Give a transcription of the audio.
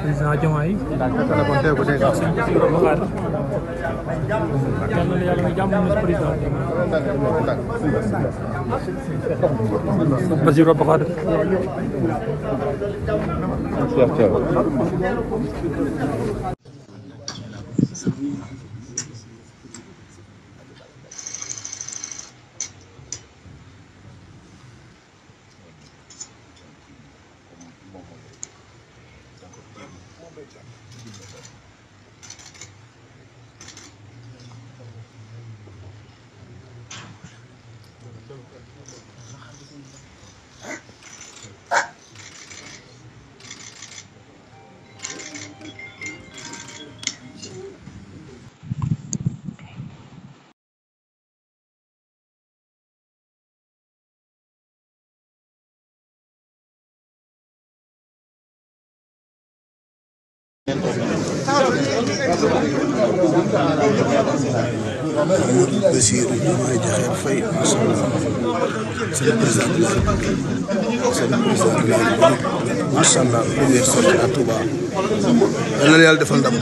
président Diomaye. Bassirou Abdou Khadre. Bassirou Diomaye Diakhar Faye c'est le président de la République, c'est le président de la République. Macha Allah, première sortie à Touba. Yal na Yàlla defal ndam.